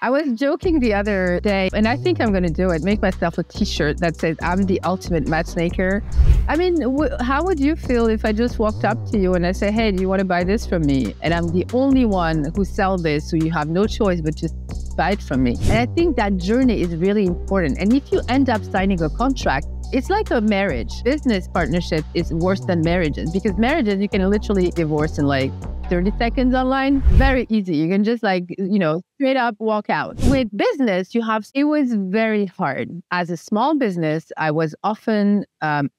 I was joking the other day, and I think I'm going to do it, make myself a t-shirt that says, I'm the ultimate matchmaker. I mean, how would you feel if I just walked up to you and I say, hey, do you want to buy this from me? And I'm the only one who sells this, so you have no choice but just buy it from me. And I think that journey is really important. And if you end up signing a contract, it's like a marriage. Business partnership is worse than marriages, because marriages, you can literally divorce in like 30 seconds online. Very easy. You can just straight up walk out. With business, it was very hard. As a small business, I was often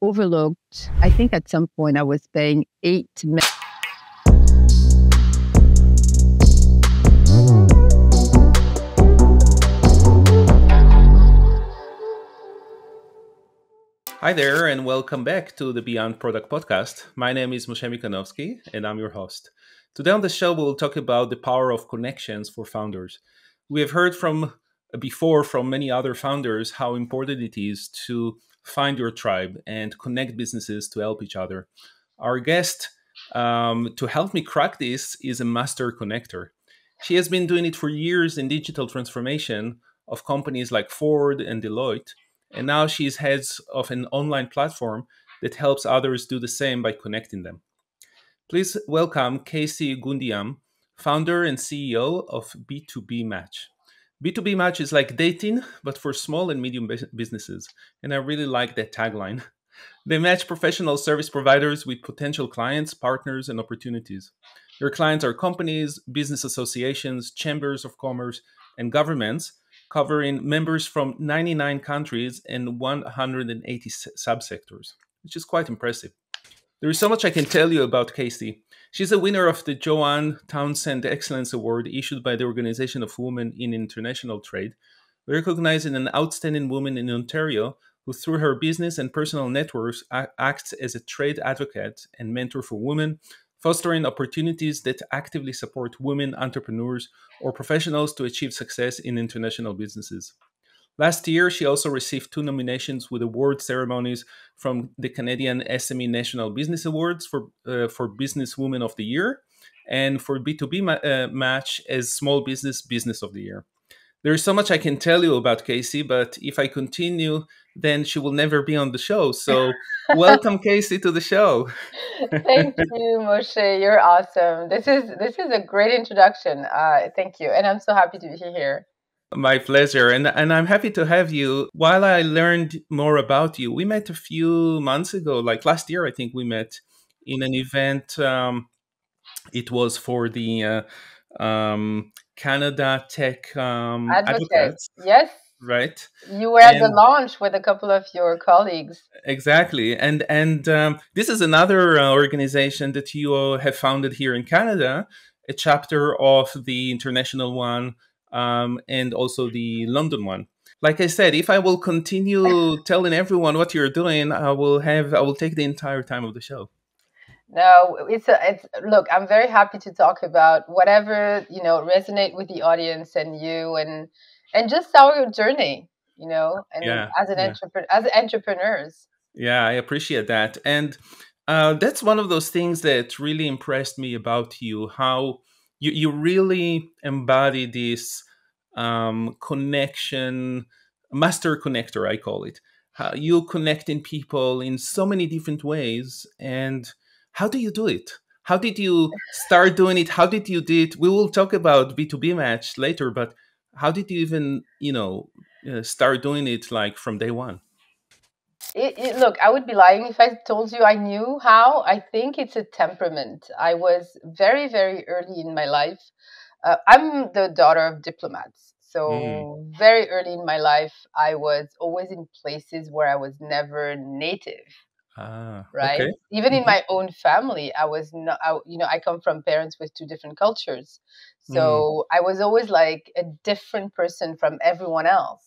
overlooked. I think at some point I was paying Hi there, and welcome back to the Beyond Product podcast. My name is Moshe Mikanovsky, and I'm your host. Today on the show, we'll talk about the power of connections for founders. We have heard from many other founders how important it is to find your tribe and connect businesses to help each other. Our guest to help me crack this is a master connector. She has been doing it for years in digital transformation of companies like Ford and Deloitte. And now she's head of an online platform that helps others do the same by connecting them. Please welcome Karima-Catherine Goundiam, founder and CEO of B2BeeMatch. B2BeeMatch is like dating, but for small and medium businesses. And I really like that tagline. They match professional service providers with potential clients, partners, and opportunities. Your clients are companies, business associations, chambers of commerce, and governments, covering members from 99 countries and 180 subsectors, which is quite impressive. There is so much I can tell you about Casey. She's a winner of the Joanne Townsend Excellence Award issued by the Organization of Women in International Trade, recognizing an outstanding woman in Ontario who, through her business and personal networks, acts as a trade advocate and mentor for women, fostering opportunities that actively support women entrepreneurs or professionals to achieve success in international businesses. Last year, she also received 2 nominations with award ceremonies from the Canadian SME National Business Awards for Business Woman of the Year and for B2B Match as Small Business of the Year. There is so much I can tell you about Casey, but if I continue, then she will never be on the show. So welcome, Casey, to the show. Thank you, Moshe. You're awesome. This is a great introduction. Thank you. And I'm so happy to be here. My pleasure. And I'm happy to have you. While I learned more about you, we met a few months ago, like last year, I think we met in an event. It was for the Canada Tech Advocates. Yes. Right. You were at the launch with a couple of your colleagues. Exactly. And this is another organization that you have founded here in Canada, a chapter of the international one and also the London one. Like I said, if I will continue telling everyone what you're doing, I will take the entire time of the show. No, look, I'm very happy to talk about whatever, resonate with the audience and you and just our journey, as entrepreneurs. Yeah, I appreciate that. And that's one of those things that really impressed me about you, how you really embody this connection, master connector, I call it. How you connecting people in so many different ways. And how do you do it? How did you start doing it? How did you do it? We will talk about B2BeeMatch later, but how did you even, start doing it like from day one? Look, I would be lying if I told you I knew how. I think it's a temperament. I was very, very early in my life. I'm the daughter of diplomats. So very early in my life, I was always in places where I was never native. Right. Okay. Even in my own family, I was not, I come from parents with 2 different cultures. So I was always like a different person from everyone else.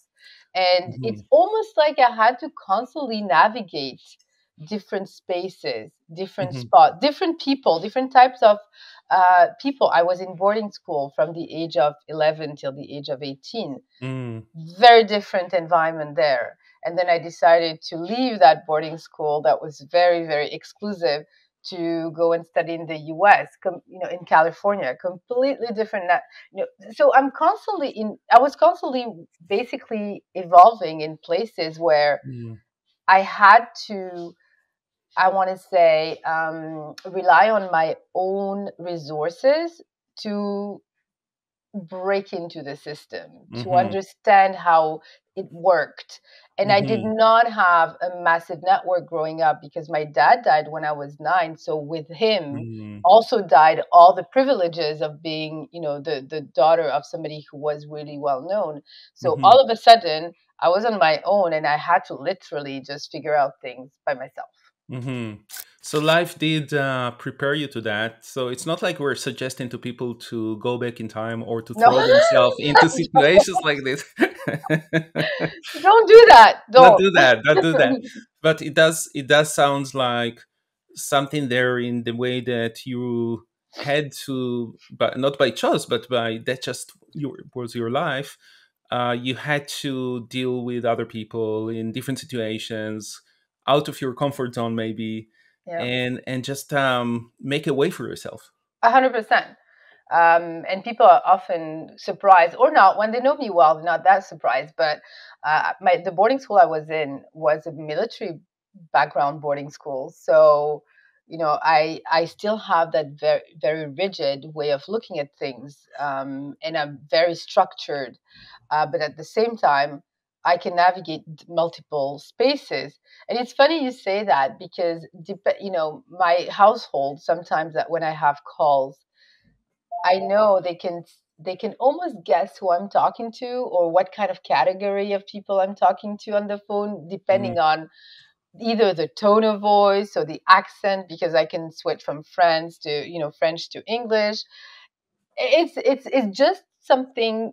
And it's almost like I had to constantly navigate different spaces, different spots, different people, different types of people. I was in boarding school from the age of 11 till the age of 18. Very different environment there. And then I decided to leave that boarding school that was very, very exclusive to go and study in the US, in California, completely different. So I was constantly basically evolving in places where I had to, I want to say, rely on my own resources to break into the system, to understand how it worked. And I did not have a massive network growing up because my dad died when I was 9. So with him also died all the privileges of being, the daughter of somebody who was really well known. So all of a sudden I was on my own and I had to literally just figure out things by myself. So life did prepare you to that. So it's not like we're suggesting to people to go back in time or to throw themselves into situations like this. Don't do that. Don't do that. Don't do that. But it does sound like something there in the way that you had to, but not by choice, but by that just was your life. You had to deal with other people in different situations, out of your comfort zone, maybe, and just make a way for yourself. 100%. And people are often surprised, or not, when they know me well, they're not that surprised. But the boarding school I was in was a military background boarding school. So, I still have that very, very rigid way of looking at things. And I'm very structured. But at the same time, I can navigate multiple spaces. And it's funny you say that because, my household, sometimes that when I have calls, I know they can almost guess who I'm talking to or what kind of category of people I'm talking to on the phone, depending on either the tone of voice or the accent, because I can switch from French to English. It's just something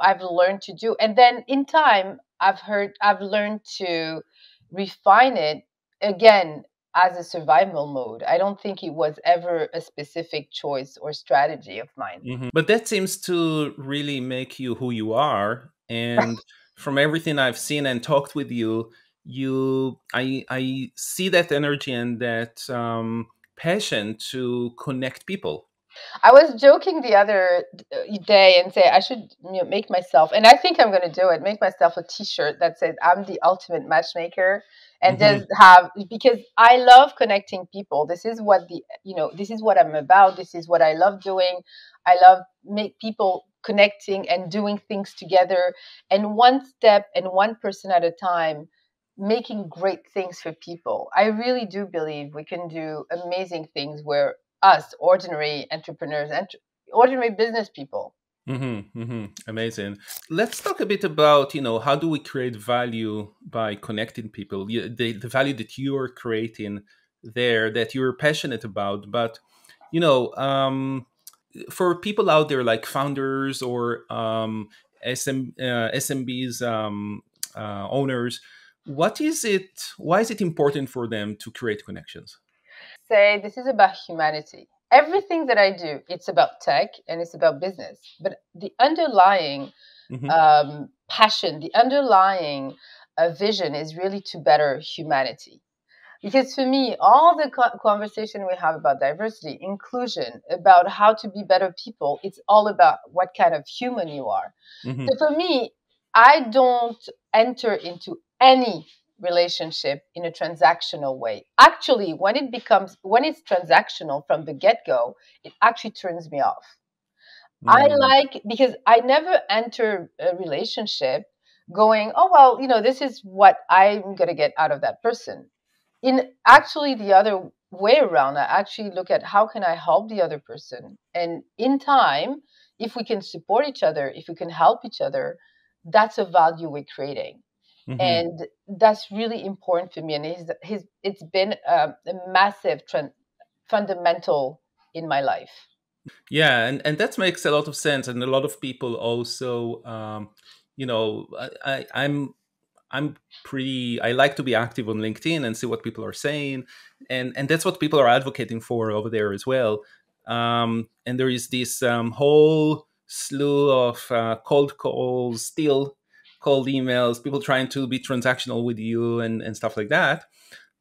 I've learned to do. And then in time I've learned to refine it again as a survival mode. I don't think it was ever a specific choice or strategy of mine. But that seems to really make you who you are. And from everything I've seen and talked with you, I see that energy and that passion to connect people. I was joking the other day and say I should make myself, and I think I'm going to do it, make myself a T-shirt that says I'm the ultimate matchmaker, and just have, because I love connecting people. This is what this is what I'm about. This is what I love doing. I love make people connecting and doing things together, and one step and one person at a time, making great things for people. I really do believe we can do amazing things where us ordinary entrepreneurs and ordinary business people. Amazing. Let's talk a bit about, how do we create value by connecting people? The value that you're creating there, that you're passionate about. But, for people out there like founders or SMBs owners, what is it? Why is it important for them to create connections? Say this is about humanity. Everything that I do, it's about tech and it's about business. But the underlying passion, the underlying vision is really to better humanity. Because for me, all the conversation we have about diversity, inclusion, about how to be better people, it's all about what kind of human you are. So for me, I don't enter into any relationship in a transactional way. Actually, when it's transactional from the get-go, it actually turns me off. Because I never enter a relationship going, oh, well, this is what I'm going to get out of that person. In actually the other way around, I actually look at how can I help the other person. And in time, if we can support each other, if we can help each other, that's a value we're creating. And that's really important for me. And it's been a massive fundamental in my life. Yeah, and that makes a lot of sense. And a lot of people also, I'm pretty. I like to be active on LinkedIn and see what people are saying, and that's what people are advocating for over there as well. And there is this whole slew of cold calls, still cold emails, people trying to be transactional with you and stuff like that.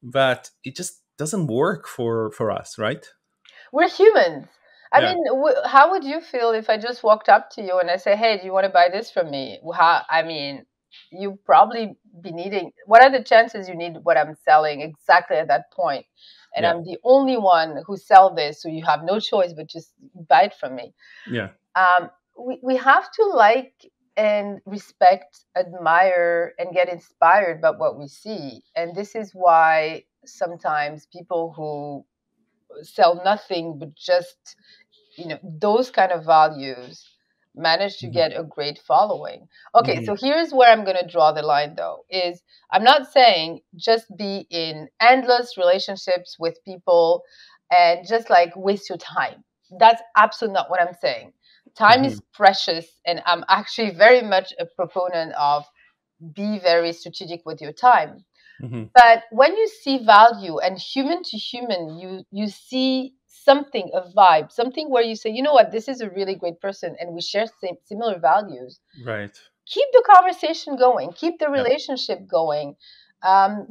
But it just doesn't work for us, right? We're humans. I Yeah. mean, how would you feel if I just walked up to you and I say, "Hey, do you want to buy this from me?" I mean, you probably be needing. What are the chances you need what I'm selling exactly at that point? And Yeah. I'm the only one who sell this, so you have no choice but just buy it from me. Yeah. We have to like and respect, admire, and get inspired by what we see. And this is why sometimes people who sell nothing but just those kind of values manage to Hmm. get a great following. Okay, Hmm. so here's where I'm going to draw the line, though, is I'm not saying just be in endless relationships with people and just like waste your time. That's absolutely not what I'm saying. Time Hmm. is precious, and I'm actually very much a proponent of be very strategic with your time. Hmm. But when you see value and human to human, you see something, a vibe, something where you say, you know what, this is a really great person and we share similar values. Right. Keep the conversation going, keep the Yeah. relationship going.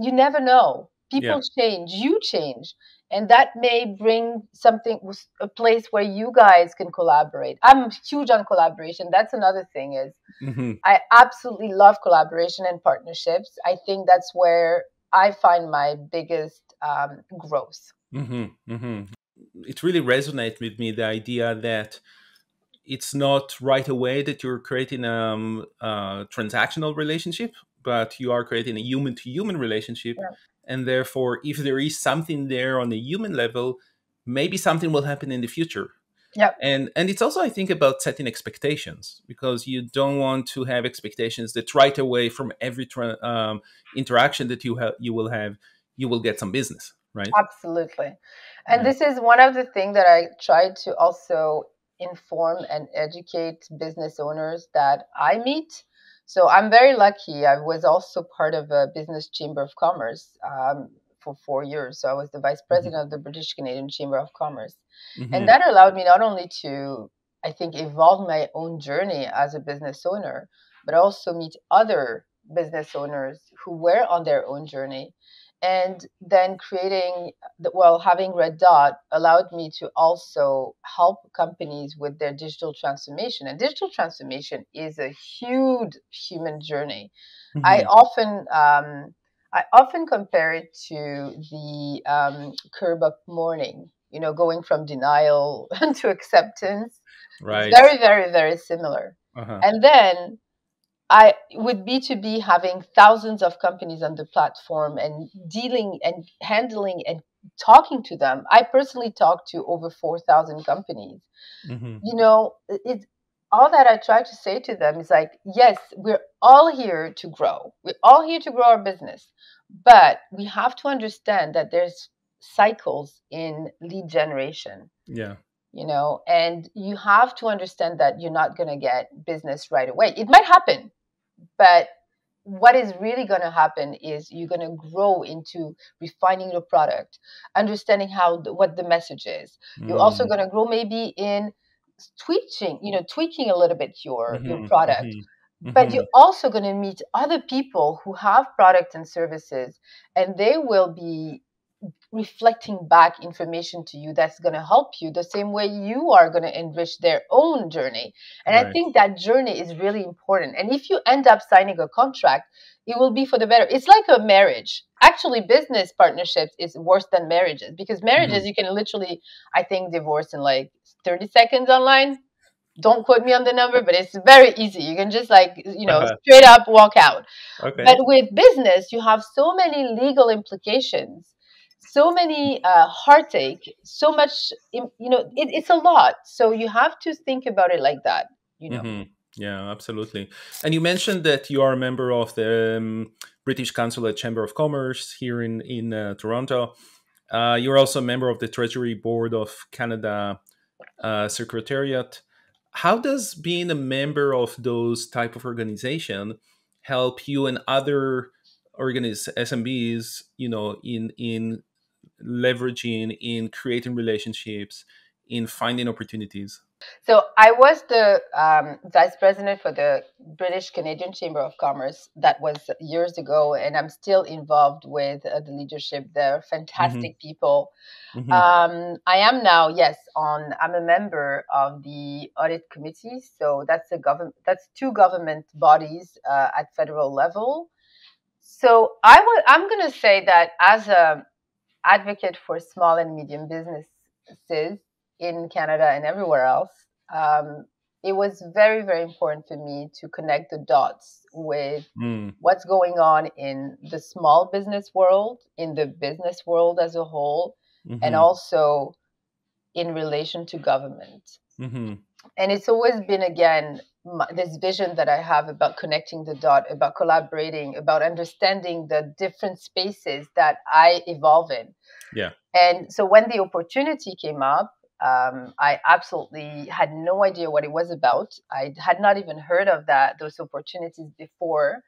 You never know. People Yeah. change, you change. And that may bring something, a place where you guys can collaborate. I'm huge on collaboration. That's another thing is Hmm. I absolutely love collaboration and partnerships. I think that's where I find my biggest growth. Hmm. Hmm. It really resonates with me, the idea that it's not right away that you're creating a transactional relationship, but you are creating a human to human relationship. Yeah. And therefore, if there is something there on a human level, maybe something will happen in the future. Yep. And it's also, I think, about setting expectations, because you don't want to have expectations that right away from every interaction that you will have, you will get some business, right? Absolutely. And Yeah. this is one of the things that I try to also inform and educate business owners that I meet. So I'm very lucky. I was also part of a business chamber of commerce for 4 years. So I was the vice Hmm. president of the British Canadian Chamber of Commerce. And Hmm. that allowed me not only to, I think, evolve my own journey as a business owner, but also meet other business owners who were on their own journey. And then having Red Dot allowed me to also help companies with their digital transformation. And digital transformation is a huge human journey. I Hmm. often I often compare it to the curb up morning, going from denial to acceptance. It's Right. very, very, very similar. Uh-huh. And then with B2B having thousands of companies on the platform and dealing and handling and talking to them, I personally talk to over 4,000 companies. Hmm. It's all that I try to say to them is like, yes, we're all here to grow. We're all here to grow our business, but we have to understand that there's cycles in lead generation, Yeah. and you have to understand that you're not going to get business right away. It might happen, but what is really going to happen is you're going to grow into refining your product, understanding what the message is. You're also Mm. going to grow maybe in tweaking a little bit your Hmm. product. Hmm. But Hmm. you're also going to meet other people who have products and services, and they will be reflecting back information to you that's going to help you the same way you are going to enrich their own journey. And I Right. think that journey is really important. And if you end up signing a contract, it will be for the better. It's like a marriage. Actually, business partnerships is worse than marriages, because Hmm. marriages you can literally, I think, divorce in like 30 seconds online. Don't quote me on the number, but it's very easy. You can just Uh-huh. straight up walk out. But Okay. with business, you have so many legal implications, so many heartache, so much, it's a lot. So you have to think about it like that. Hmm. Yeah, absolutely. And you mentioned that you are a member of the British Consulate Chamber of Commerce here in Toronto. You're also a member of the Treasury Board of Canada Secretariat. How does being a member of those type of organization help you and other SMBs, in leveraging, in creating relationships, in finding opportunities? So I was the vice president for the British Canadian Chamber of Commerce. That was years ago, and I'm still involved with the leadership there. Mm-hmm. Fantastic people. Mm-hmm. I am now, yes, I'm a member of the audit committee. So that's that's two government bodies at federal level. So I'm going to say that as a advocate for small and medium businesses in Canada and everywhere else, um, it was very, very important for me to connect the dots with Mm. what's going on in the small business world, in the business world as a whole, and Mm-hmm. also in relation to government. Mm-hmm. And it's always been, again, this vision that I have about connecting the dot, about collaborating, about understanding the different spaces that I evolve in. Yeah. And so when the opportunity came up, I absolutely had no idea what it was about. I had not even heard of those opportunities before.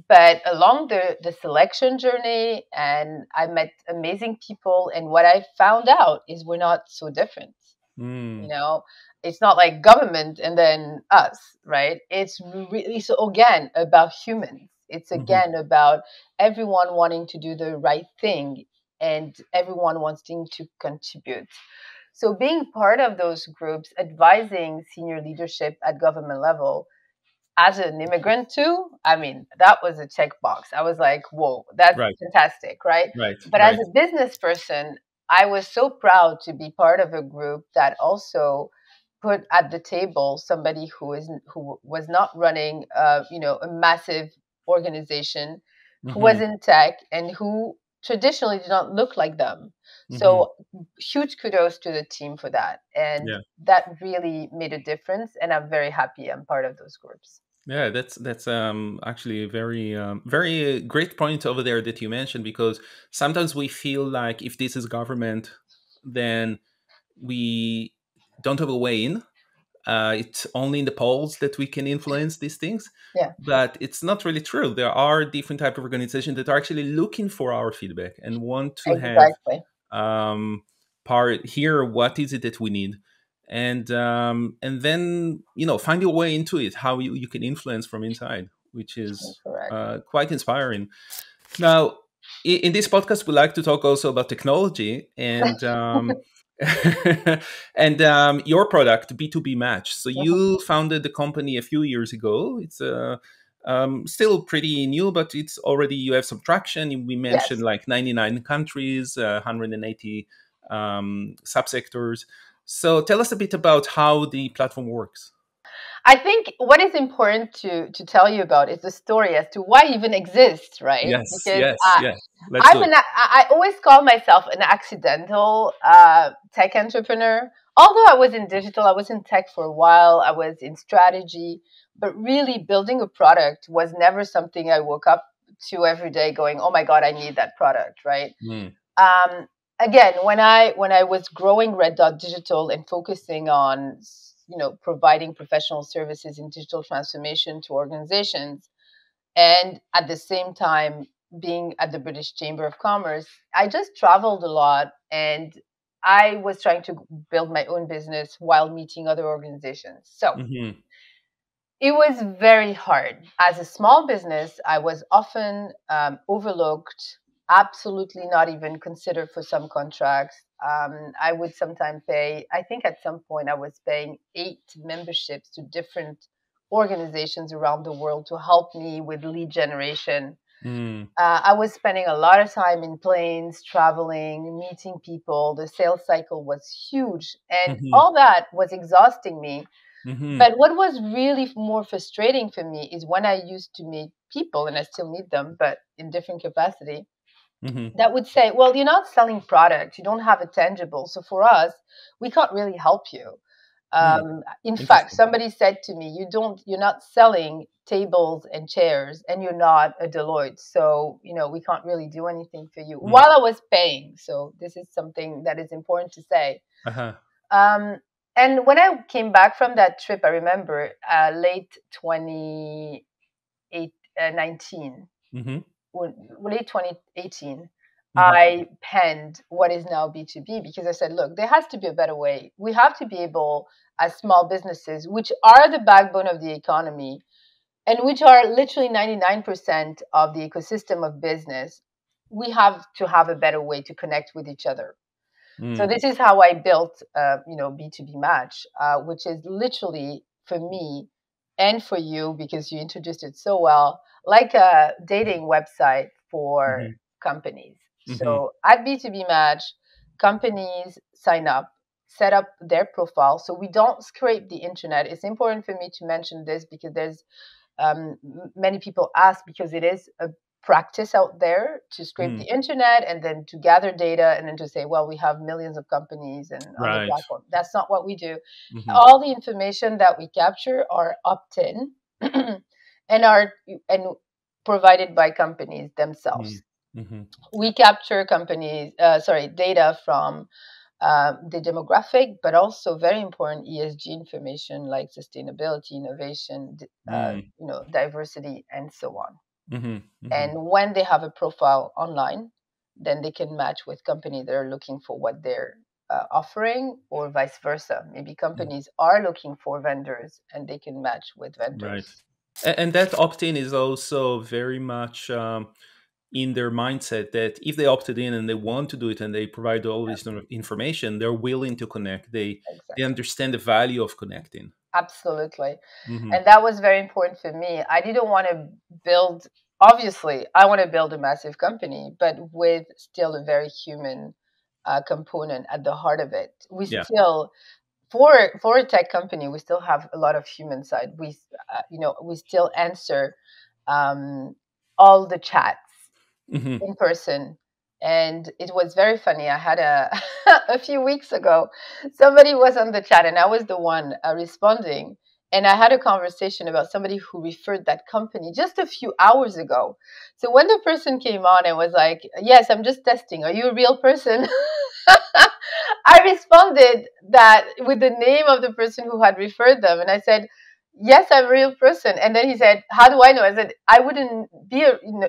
But along the selection journey, and I met amazing people. And what I found out is we're not so different. Mm. You know, it's not like government and then us, right? It's really, so again, about humans. It's Mm-hmm. again about everyone wanting to do the right thing and everyone wanting to contribute. So being part of those groups, advising senior leadership at government level, as an immigrant too, I mean, that was a checkbox. I was like, whoa, that's Right. fantastic, right? Right. But as Right. a business person, I was so proud to be part of a group that also put at the table somebody who was not running a massive organization, who Mm-hmm. was in tech and who traditionally did not look like them. Mm-hmm. So huge kudos to the team for that. And Yeah. that really made a difference. And I'm very happy I'm part of those groups. Yeah, that's actually a very great point over there that you mentioned, because sometimes we feel like if this is government, then we don't have a way in. It's only in the polls that we can influence these things, Yeah, but it's not really true. There are different type of organizations that are actually looking for our feedback and want to have exactly. um, part hear what is it that we need, and then find your way into it, how you can influence from inside, which is Correct. quite inspiring. Now, in this podcast, we like to talk also about technology and and your product B2BeeMatch. So you founded the company a few years ago. It's still pretty new, but it's already you have some traction. We mentioned Yes. like 99 countries, 180 subsectors. So tell us a bit about how the platform works. I think what is important to tell you about is the story as to why it even exists, right? Yes, Because yes, yes. Let's do it. I always call myself an accidental tech entrepreneur. Although I was in digital, I was in tech for a while, I was in strategy, but really building a product was never something I woke up to every day going, oh my God, I need that product, right? Mm, Um, Again, when I was growing Red Dot Digital and focusing on providing professional services in digital transformation to organizations, and at the same time being at the British Chamber of Commerce, I just traveled a lot, and I was trying to build my own business while meeting other organizations. So mm-hmm, it was very hard. As a small business, I was often overlooked, absolutely not even considered for some contracts. I would sometimes pay, I think at some point I was paying 8 memberships to different organizations around the world to help me with lead generation. mm, I was spending a lot of time in planes, traveling, meeting people. The sales cycle was huge, and mm-hmm, all that was exhausting me. mm-hmm, But what was really more frustrating for me is when I used to meet people, and I still meet them, but in different capacity, mm-hmm. that would say, well, you're not selling products, you don't have a tangible. So for us, we can't really help you. Mm, In fact, interesting. somebody said to me, you're not selling tables and chairs, and you're not a Deloitte. So, we can't really do anything for you Mm, while I was paying. So this is something that is important to say. uh-huh. Um, and when I came back from that trip, I remember late 2019, Mm-hmm, late 2018, mm-hmm, I penned what is now B2B because I said, look, there has to be a better way. We have to be able, as small businesses, which are the backbone of the economy and which are literally 99% of the ecosystem of business, we have to have a better way to connect with each other. So this is how I built, B2BeeMatch, which is literally for me and for you, because you introduced it so well, like a dating website for companies. So at B2BeeMatch, companies sign up, set up their profile. So we don't scrape the internet. It's important for me to mention this because there's many people ask, because it is a practice out there to scrape the internet and then to gather data and then to say, well, we have millions of companies and on the platform. That's not what we do. All the information that we capture are opt-in and provided by companies themselves. We capture data from the demographic, but also very important ESG information like sustainability, innovation, diversity, and so on. And when they have a profile online, then they can match with companies that are looking for what they're offering, or vice versa. Maybe companies are looking for vendors and they can match with vendors. Right. And that opt-in is also very much in their mindset that if they opted in and they want to do it and they provide all this information, they're willing to connect. They understand the value of connecting. Absolutely. And that was very important for me. I didn't want to build, obviously, I want to build a massive company, but with still a very human component at the heart of it. We still, for a tech company, we still have a lot of human side. We still answer all the chats in person. And it was very funny. I had a few weeks ago, somebody was on the chat and I was the one responding. And I had a conversation about somebody who referred that company just a few hours ago. So when the person came on and was like, yes, I'm just testing. Are you a real person? I responded that with the name of the person who had referred them. And I said, yes, I'm a real person. And then he said, how do I know? I said, I wouldn't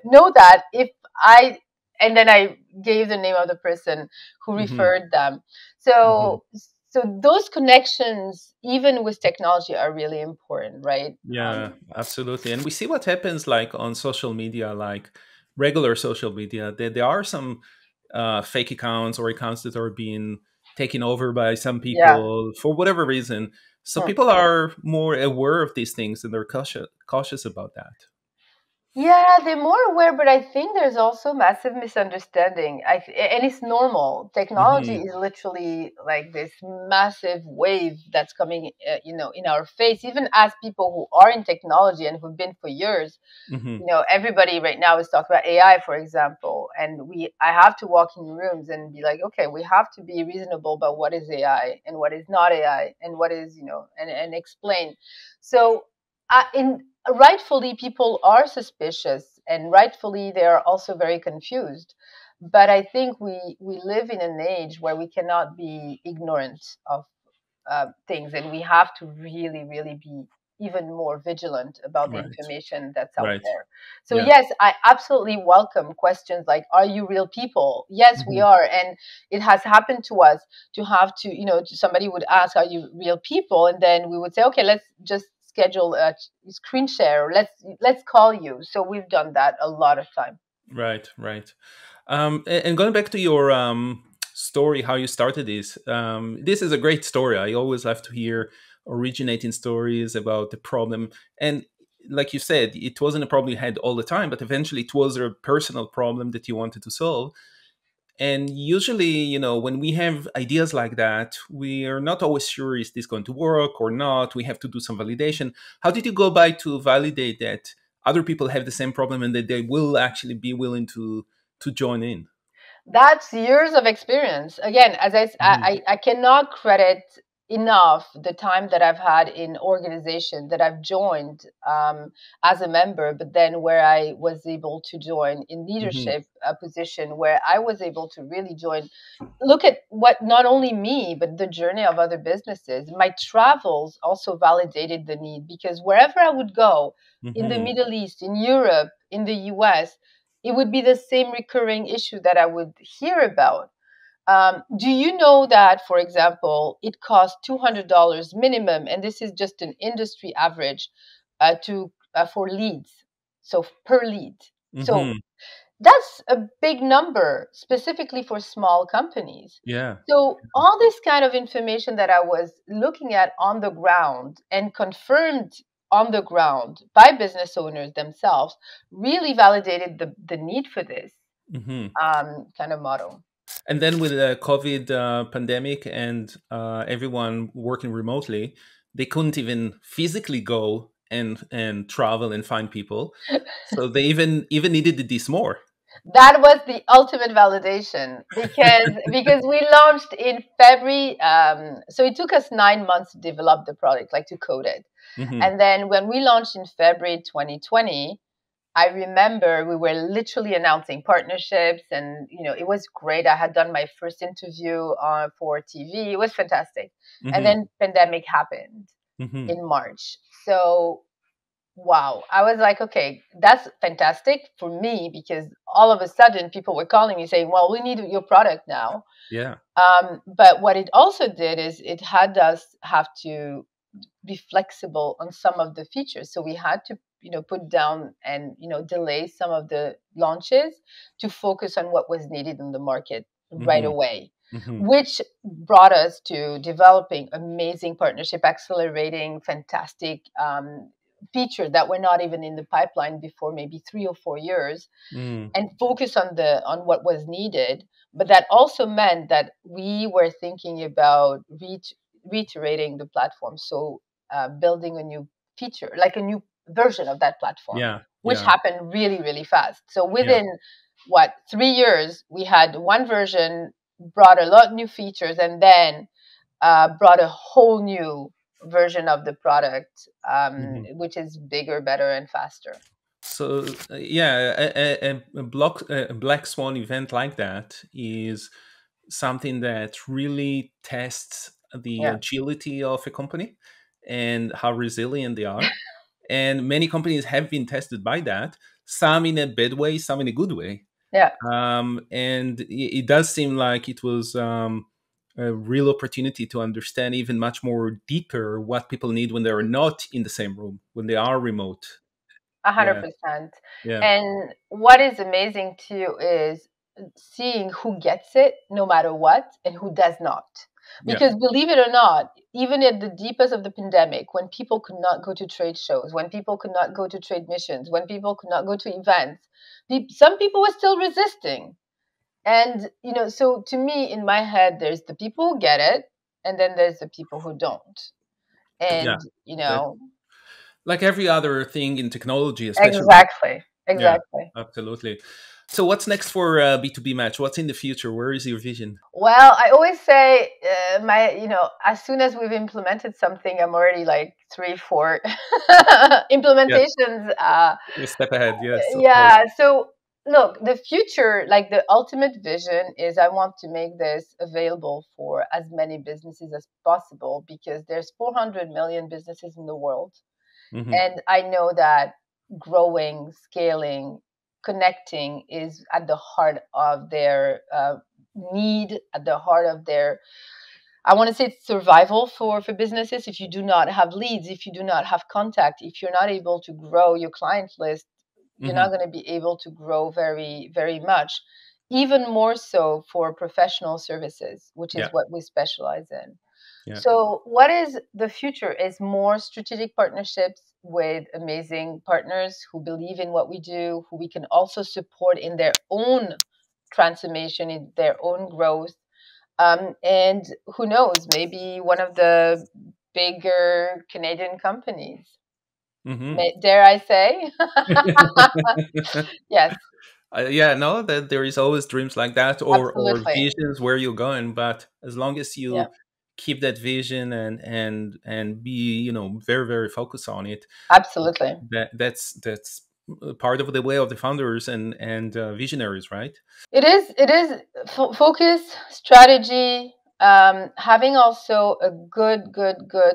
know that if I... And then I gave the name of the person who referred them. So those connections, even with technology, are really important, right? Yeah, absolutely. And we see what happens like on social media, like regular social media, that there are some fake accounts or accounts that are being taken over by some people for whatever reason. So people are more aware of these things and they're cautious about that. Yeah, they're more aware, but I think there's also massive misunderstanding. And it's normal. Technology is literally like this massive wave that's coming, in our face. Even as people who are in technology and who've been for years, everybody right now is talking about AI, for example. And I have to walk in rooms and be like, okay, we have to be reasonable about what is AI and what is not AI and what is, and explain. So rightfully, people are suspicious, and rightfully, they are also very confused. But I think we live in an age where we cannot be ignorant of things, and we have to really, really be even more vigilant about the information that's out there. So yes, I absolutely welcome questions like, are you real people? Yes, we are. And it has happened to us to have to, somebody would ask, are you real people? And then we would say, okay, let's just schedule a screen share. Let's call you. So we've done that a lot of time. Right. And going back to your story, how you started this. This is a great story. I always love to hear originating stories about the problem. And like you said, it wasn't a problem you had all the time, but eventually it was a personal problem that you wanted to solve. And usually, when we have ideas like that, we are not always sure, is this going to work or not? We have to do some validation. How did you go by to validate that other people have the same problem and that they will actually be willing to join in? That's years of experience. Again, as I cannot credit enough the time that I've had in organization that I've joined as a member, but then where I was able to join in leadership position, where I was able to really join. Look at what not only me, but the journey of other businesses. My travels also validated the need, because wherever I would go in the Middle East, in Europe, in the US, it would be the same recurring issue that I would hear about. Do you know that, for example, it costs $200 minimum, and this is just an industry average to for leads, so per lead. So that's a big number, specifically for small companies. Yeah. So all this kind of information that I was looking at on the ground and confirmed on the ground by business owners themselves really validated the need for this kind of model. And then with the COVID pandemic and everyone working remotely, they couldn't even physically go and travel and find people. So they even needed this more. That was the ultimate validation because we launched in February. So it took us 9 months to develop the product, like to code it. And then when we launched in February 2020, I remember we were literally announcing partnerships, and it was great. I had done my first interview for TV. It was fantastic. And then pandemic happened in March. So wow, I was like, okay, that's fantastic for me, because all of a sudden people were calling me saying, well, we need your product now. Yeah. But what it also did is it had us have to be flexible on some of the features. So we had to, put down and, delay some of the launches to focus on what was needed in the market right away, which brought us to developing amazing partnership, accelerating fantastic features that were not even in the pipeline before maybe 3 or 4 years, and focus on what was needed. But that also meant that we were thinking about reiterating the platform. So building a new feature, like a new version of that platform, which happened really, really fast. So within 3 years, we had one version, brought a lot of new features, and then brought a whole new version of the product, which is bigger, better, and faster. So a black swan event like that is something that really tests the agility of a company and how resilient they are. And many companies have been tested by that, some in a bad way, some in a good way. Yeah. And it does seem like it was a real opportunity to understand even much more deeper what people need when they're not in the same room, when they are remote. 100%. Yeah. And what is amazing too is seeing who gets it no matter what and who does not. Because believe it or not, even at the deepest of the pandemic, when people could not go to trade shows, when people could not go to trade missions, when people could not go to events, some people were still resisting. And, so to me, in my head, there's the people who get it, and then there's the people who don't. And, like every other thing in technology, especially. Exactly. Yeah, absolutely. So what's next for B2BeeMatch? What's in the future? Where is your vision? Well, I always say as soon as we've implemented something, I'm already like 3, 4 implementations. A step ahead, yes. Yeah. So look, the future, like the ultimate vision is I want to make this available for as many businesses as possible, because there's 400 million businesses in the world. And I know that growing, scaling, connecting is at the heart of their need, at the heart of their, I want to say, it's survival for businesses. If you do not have leads, if you do not have contact, if you're not able to grow your client list, you're not going to be able to grow very, very much. Even more so for professional services, which is what we specialize in. So what is the future is more strategic partnerships with amazing partners who believe in what we do, who we can also support in their own transformation, in their own growth. And who knows, maybe one of the bigger Canadian companies. Dare I say? Yes. No, that there is always dreams like that, or visions where you're going. But as long as you keep that vision and be very, very focused on it, absolutely, that's part of the way of the founders and visionaries, right? It is focus, strategy, having also a good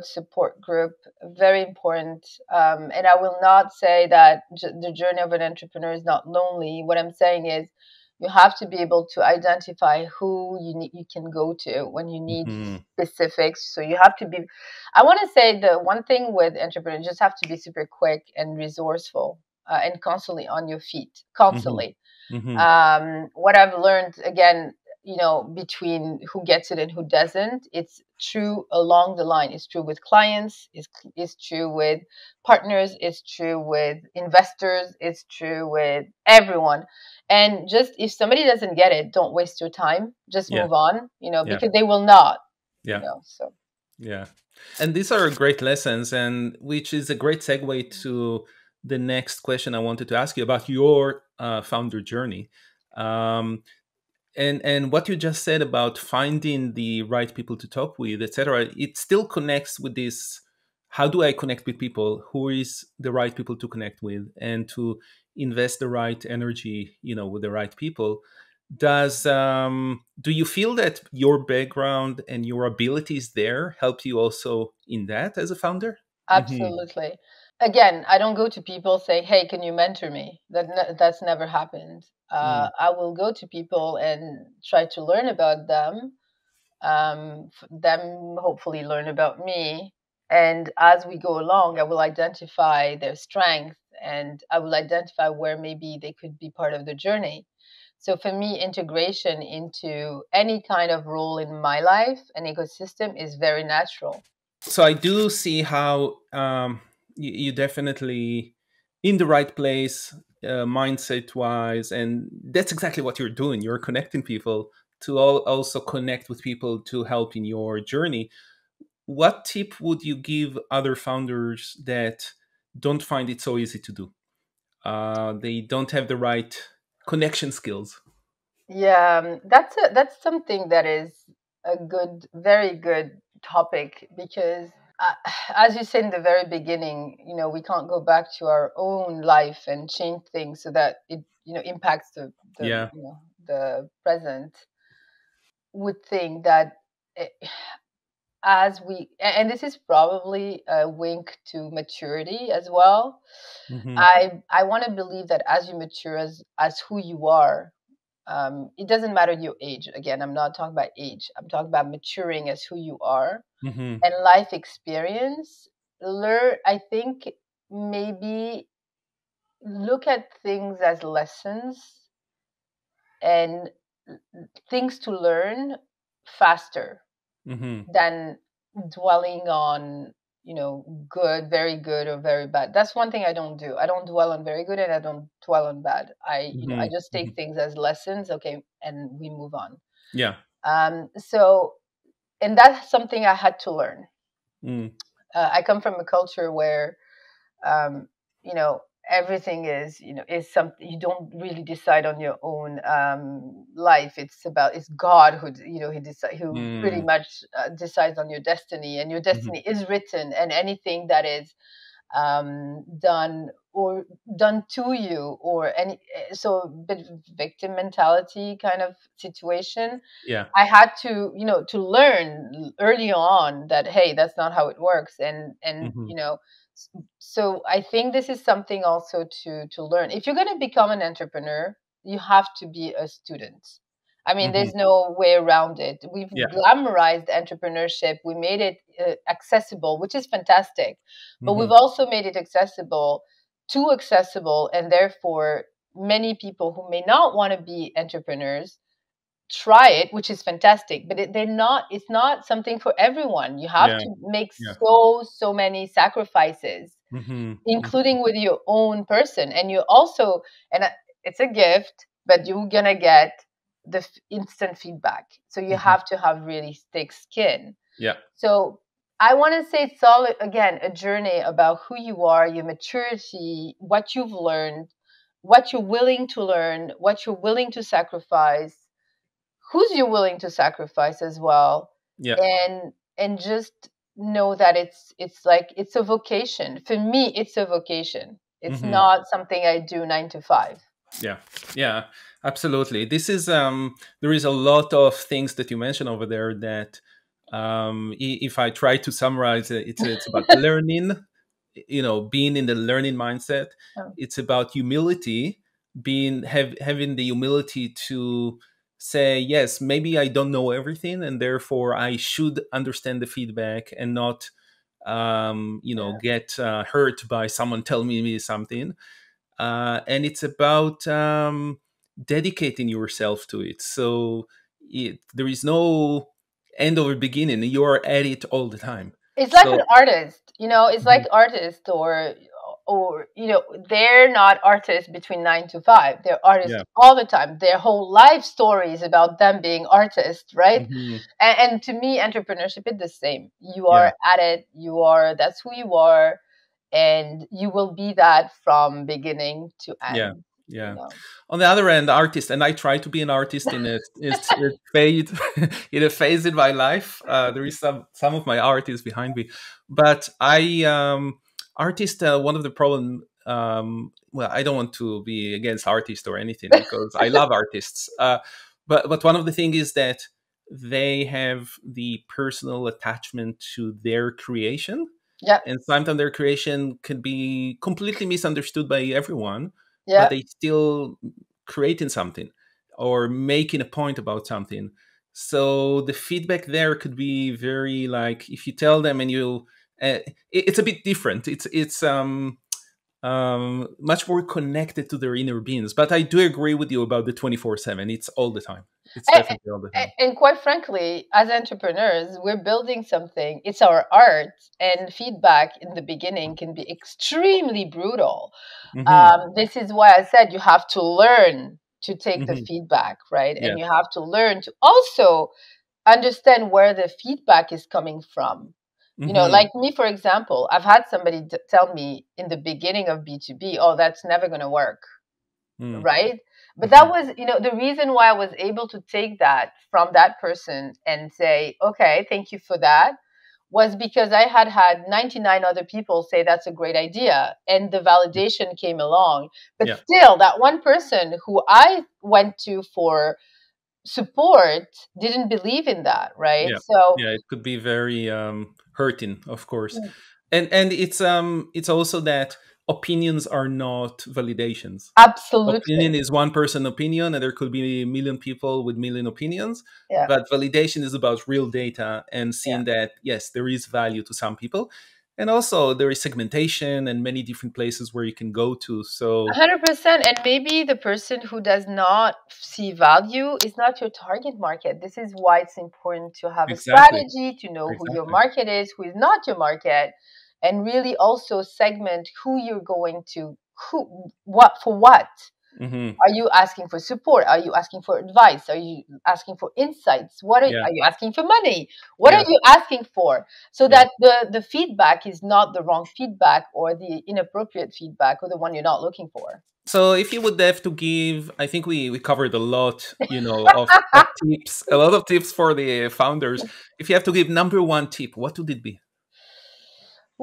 support group, very important. And I will not say that the journey of an entrepreneur is not lonely. What I'm saying is You have to be able to identify who you can go to when you need specifics. So you have to be, I want to say the one thing with entrepreneurs, you just have to be super quick and resourceful, and constantly on your feet, constantly. What I've learned, again, between who gets it and who doesn't, it's true along the line. It's true with clients, it's true with partners, it's true with investors, it's true with everyone. And just, if somebody doesn't get it, don't waste your time. Just move on, because they will not, so. Yeah. And these are great lessons, and which is a great segue to the next question I wanted to ask you about your founder journey. And what you just said about finding the right people to talk with, etc., it still connects with this: how do I connect with people? Who is the right people to connect with, and to invest the right energy, with the right people? Do you feel that your background and your abilities there help you also in that as a founder? Absolutely. Again, I don't go to people say, "Hey, can you mentor me?" That's never happened. I will go to people and try to learn about them. Them hopefully learn about me. And as we go along, I will identify their strengths, and I will identify where maybe they could be part of the journey. So for me, integration into any kind of role in my life and ecosystem is very natural. So I do see how you definitely in the right place, mindset wise, and that's exactly what you're doing. You're connecting people to also connect with people to help in your journey. What tip would you give other founders that don't find it so easy to do? They don't have the right connection skills. Yeah, that's something that is a very good topic, because as you said in the very beginning, we can't go back to our own life and change things so that it impacts Yeah. the present. Would think that, eh, as we, and this is probably a wink to maturity as well. I want to believe that as you mature as who you are, it doesn't matter your age. Again, I'm not talking about age. I'm talking about maturing as who you are, and life experience. I think maybe look at things as lessons and things to learn faster than dwelling on, good, very good, or very bad. That's one thing I don't do. I don't dwell on very good, and I don't dwell on bad. I just take things as lessons, okay, and we move on. Yeah. So, and that's something I had to learn. I come from a culture where, you know, everything is something you don't really decide on your own life. It's God who, who pretty much decides on your destiny, and your destiny is written, and anything that is done to you, or any, so a bit of victim mentality kind of situation. Yeah. I had to, to learn early on that, hey, that's not how it works. And so I think this is something also to learn. If you're going to become an entrepreneur, you have to be a student. I mean, there's no way around it. We've glamorized entrepreneurship. We made it accessible, which is fantastic. But we've also made it too accessible. And therefore, many people who may not want to be entrepreneurs try it, which is fantastic. But it's not something for everyone. You have to make so many sacrifices, including with your own person. And you also, and it's a gift, but you're going to get the instant feedback. So you have to have really thick skin. Yeah. So I want to say it's all, again, a journey about who you are, your maturity, what you've learned, what you're willing to learn, what you're willing to sacrifice, who's you're willing to sacrifice as well. Yeah. And just know that it's a vocation. For me, it's a vocation. It's not something I do 9 to 5. Yeah, absolutely. This is there is a lot of things that you mentioned over there that if I try to summarize it, it's about learning, being in the learning mindset. It's about humility, having the humility to say, yes, maybe I don't know everything, and therefore I should understand the feedback and not get hurt by someone telling me something. And it's about dedicating yourself to it. So there is no end or beginning. You are at it all the time. It's like an So artist, it's like artists or they're not artists between 9 to 5. They're artists yeah. all the time. Their whole life story is about them being artists, right? Mhm. And to me, entrepreneurship is the same. You Yeah. are at it. That's who you are, and you will be that from beginning to Yeah. end. Yeah. On the other end, artist, and I try to be an artist in a phase in a phase in my life. There is some of my art is behind me, but I artist. One of the problem. Well, I don't want to be against artists or anything because I love artists. But one of the things is that they have the personal attachment to their creation. Yeah. And sometimes their creation can be completely misunderstood by everyone, but Yeah. they still creating something or making a point about something. So the feedback there could be very like if you tell them and it's a bit different. It's much more connected to their inner beings. But I do agree with you about the 24/7. It's all the time. It's definitely all the time. And quite frankly, as entrepreneurs, we're building something. It's our art, and feedback in the beginning can be extremely brutal. Hmm. This is why I said you have to learn to take the Hmm. feedback, right? And Yes. you have to learn to also understand where the feedback is coming from. Hmm. Like me, for example, I've had somebody tell me in the beginning of B2B, oh, that's never going to work, Mm. right? But that Hmm. was, the reason why I was able to take that from that person and say, okay, thank you for that, was because I had 99 other people say that's a great idea. And the validation came along. But Yeah. still, that one person who I went to for support didn't believe in that, right? Yeah, So, yeah, it could be very hurting, of course, and it's also that opinions are not validations. absolutely. Opinion is one person opinion, and there could be a million people with million opinions. Yeah. But validation is about real data and Yeah. seeing that yes, there is value to some people, and also there is segmentation and many different places where you can go to. So 100%. And maybe the person who does not see value is not your target market. This is why it's important to have a exactly, strategy, to know who your exactly. market is, who is not your market, and really also segment who you're going to, what for what. Hmm. Are you asking for support? Are you asking for advice? Are you asking for insights? Yeah, Are you asking for money? What are yeah, you asking for? So yeah. that the feedback is not the wrong feedback or the inappropriate feedback or the one you're not looking for. So if you would have to give, I think we covered a lot, of tips, a lot of tips for the founders. If you have to give number one tip, what would it be?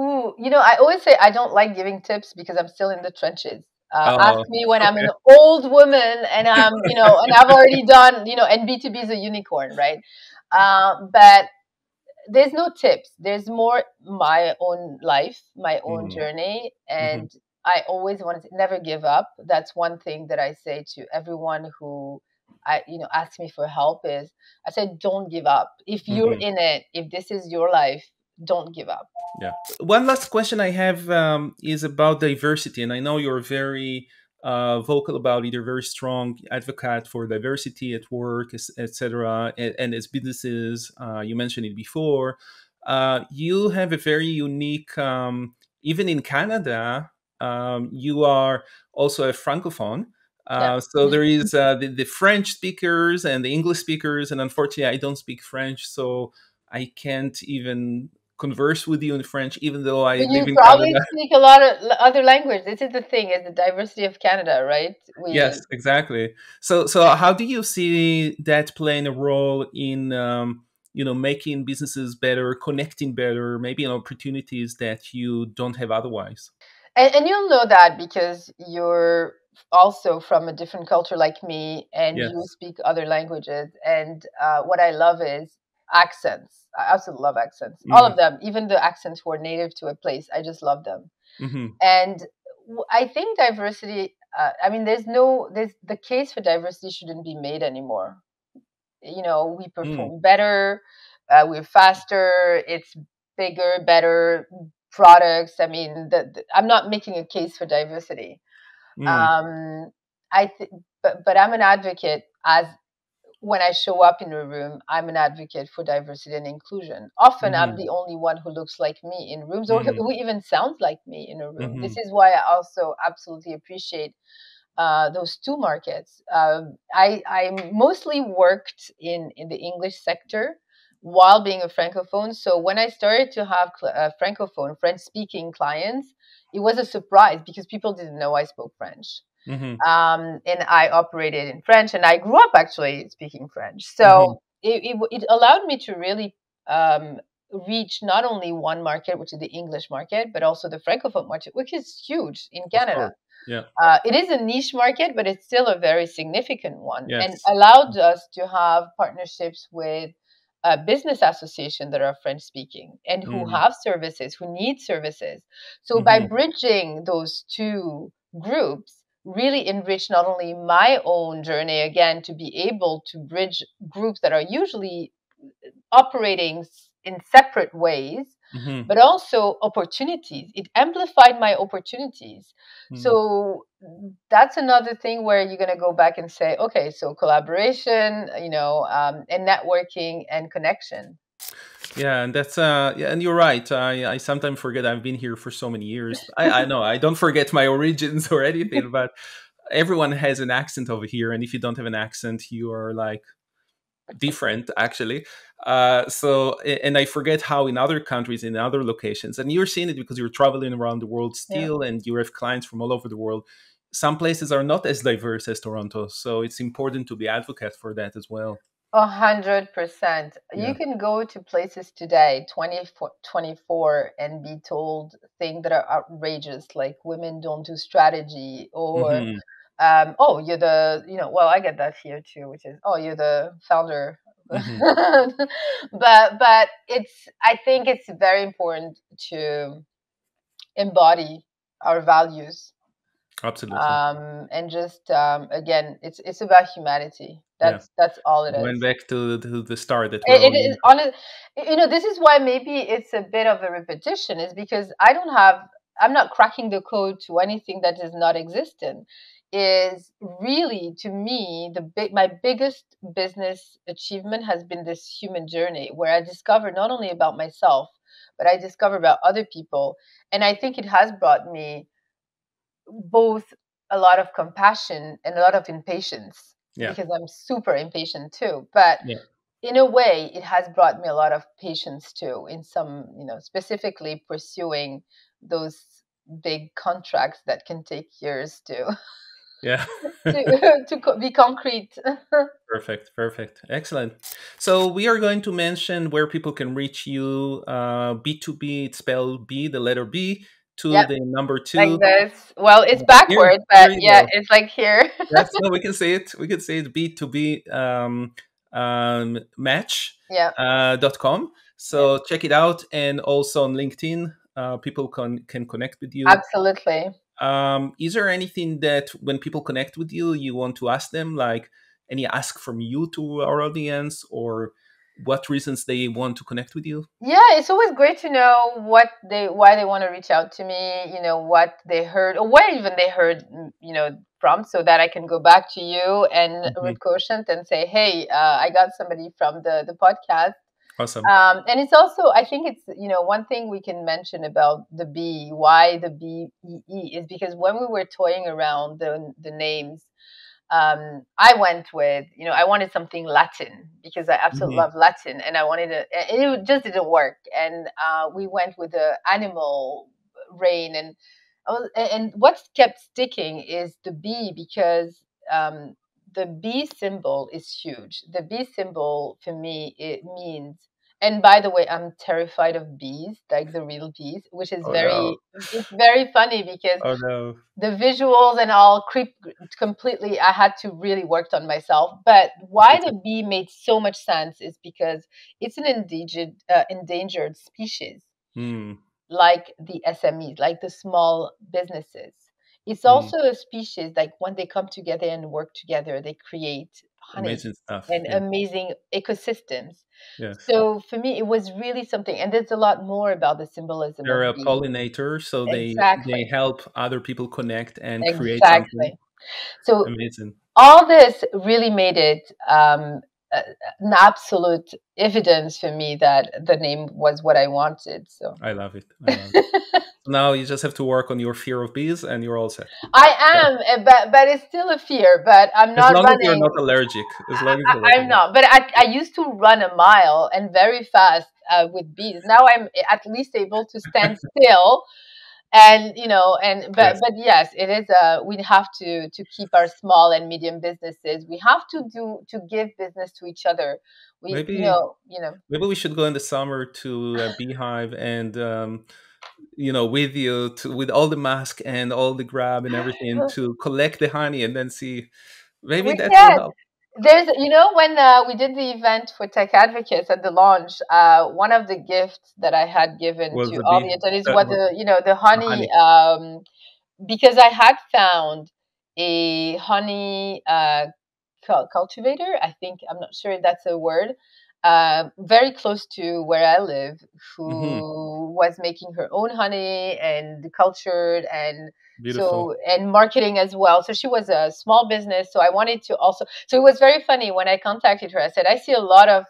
Ooh, I always say I don't like giving tips because I'm still in the trenches. Ask Oh, me when I'm okay. an old woman and and I've already done, and B2B is a unicorn, right? But there's no tips. There's more my own life, my own Hmm. journey. Hmm. And I always want to never give up. That's one thing that I say to everyone who asks me for help is I said, don't give up. If you're Hmm. in it, if this is your life, don't give up. Yeah. One last question I have is about diversity, and I know you're very vocal about it. You're very strong advocate for diversity at work, etc., and as businesses. You mentioned it before. You have a very unique, even in Canada. You are also a francophone. Yeah. So there is the French speakers and the English speakers, and unfortunately, I don't speak French, so I can't even converse with you in French, even though I But you live in probably Canada. speak a lot of other language. This is the thing, is the diversity of Canada, right? Yes, We exactly. So how do you see that playing a role in making businesses better, connecting better, maybe opportunities that you don't have otherwise? And you'll know that because you're also from a different culture like me and you Yes. speak other languages. And what I love is accents. I absolutely love accents. All Hmm. of them, even the accents who are native to a place, I just love them. Hmm. And I think diversity I mean, there's the case for diversity shouldn't be made anymore. We perform better, we're faster, it's bigger, better products. I mean, I'm not making a case for diversity. Um, but I'm an advocate as when I show up in a room, I'm an advocate for diversity and inclusion. Often I'm the only one who looks like me in rooms or who even sounds like me in a room. This is why I also absolutely appreciate those two markets. I mostly worked in the English sector while being a francophone. So when I started to have francophone, French-speaking clients, it was a surprise because people didn't know I spoke French. And I operated in French, and I grew up actually speaking French. So it allowed me to really reach not only one market, which is the English market, but also the francophone market, which is huge in Canada. Yeah. It is a niche market, but it's still a very significant one, Yes. and allowed us to have partnerships with business associations that are French speaking and who have services, who need services. So by bridging those two groups, really enrich not only my own journey again to be able to bridge groups that are usually operating in separate ways, but also opportunities. It amplified my opportunities. So that's another thing where you're going to go back and say, okay, so collaboration, and networking and connection. Yeah, and that's yeah, and you're right. I sometimes forget I've been here for so many years. I know I don't forget my origins or anything, but everyone has an accent over here, and if you don't have an accent, you are like different actually. And I forget how in other countries, in other locations, and you're seeing it because you're traveling around the world still, and you have clients from all over the world. Some places are not as diverse as Toronto, so it's important to be advocate for that as well. 100%. You can go to places today, 2024, and be told things that are outrageous, like women don't do strategy, or oh, you're the, well, I get that here too, which is, oh, you're the founder. But I think it's very important to embody our values. Absolutely. And just again, it's about humanity. That's all it is. Going back to the start that it is honest. This is why maybe it's a bit of a repetition, is because I'm not cracking the code to anything that is not existent. Is really, to me, my biggest business achievement has been this human journey where I discovered not only about myself, but I discovered about other people. And I think it has brought me both a lot of compassion and a lot of impatience, because I'm super impatient too. But in a way, it has brought me a lot of patience too, in some, specifically pursuing those big contracts that can take years to to be concrete. Perfect. Excellent. So we are going to mention where people can reach you. B2B, it's spelled B, the letter B, to the number 2. Like this. Well, it's backwards, but yeah, go. It's like here. Yes, no, we can say it. We can say it B2B match.com. So check it out, and also on LinkedIn, people can connect with you. Absolutely. Is there anything that when people connect with you, you want to ask them, like any ask from you to our audience, or what reasons they want to connect with you? Yeah, it's always great to know why they want to reach out to me, what they heard, or where even they heard, from, so that I can go back to you and ricochet and say, hey, I got somebody from the podcast. Awesome. And it's also, I think it's, one thing we can mention about the B, why the BEE, is because when we were toying around the names, I went with, I wanted something Latin because I absolutely love Latin, and I wanted it just didn't work. And we went with the animal rain, and what kept sticking is the B, because the B symbol is huge. The B symbol for me, it means, and by the way, I'm terrified of bees, like the real bees, which is it's very funny because the visuals and all creep completely. I had to really work on myself. But why the bee made so much sense is because it's an endangered species, like the SMEs, like the small businesses. it's also a species, like when they come together and work together, they create honey Amazing stuff. and Yeah. amazing ecosystems. Yes. So for me, it was really something, and there's a lot more about the symbolism They're of a bees. pollinator, so they Exactly. help other people connect and create something. Exactly. So Amazing. all this really made it an absolute evidence for me that the name was what I wanted. So I love it. I love it. Now you just have to work on your fear of bees, and you're all set. I am, but it's still a fear. But I'm As not long as you're running. not allergic. As long as you're not I'm not. But I used to run a mile and very fast with bees. Now I'm at least able to stand still. And but Yes. yes, it is we have to keep our small and medium businesses. We have to give business to each other. We Maybe maybe we should go in the summer to a beehive and with you with all the mask and all the grab and everything to collect the honey and then see maybe we that will can. help. There's, when we did the event for Tech Advocates at the launch, one of the gifts that I had given Was to the all bee the attendees was was the the honey, honey. because I had found a honey cultivator. I think, I'm not sure if that's a word, very close to where I live, Hmm. who was making her own honey and cultured and Beautiful. marketing as well. So she was a small business. So I wanted to also. So it was very funny when I contacted her. I said, I see a lot of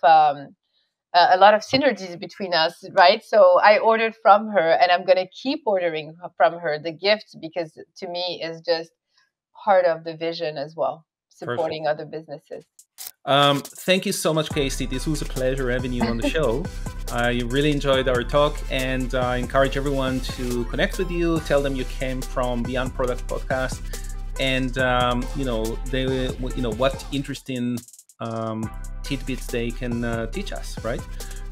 synergies between us, right? So I ordered from her, and I'm going to keep ordering from her the gift, because to me is just part of the vision as well, Perfect. supporting other businesses. Thank you so much, Casey. This was a pleasure having you on the show. I really enjoyed our talk, and I encourage everyone to connect with you. Tell them you came from Beyond Product Podcast, and what interesting tidbits they can teach us, right?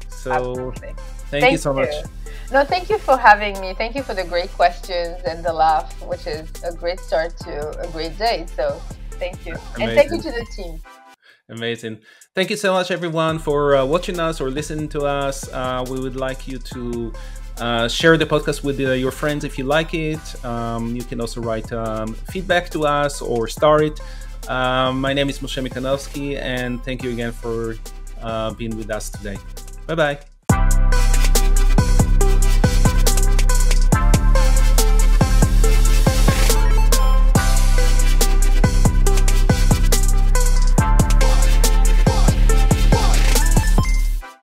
So, Absolutely. thank you so much. No, thank you for having me. Thank you for the great questions and the laugh, which is a great start to a great day. So thank you. Amazing. And thank you to the team. Amazing. Thank you so much, everyone, for watching us or listening to us. We would like you to share the podcast with your friends if you like it. You can also write feedback to us or star it. My name is Moshe Mikanovsky, and thank you again for being with us today. Bye-bye.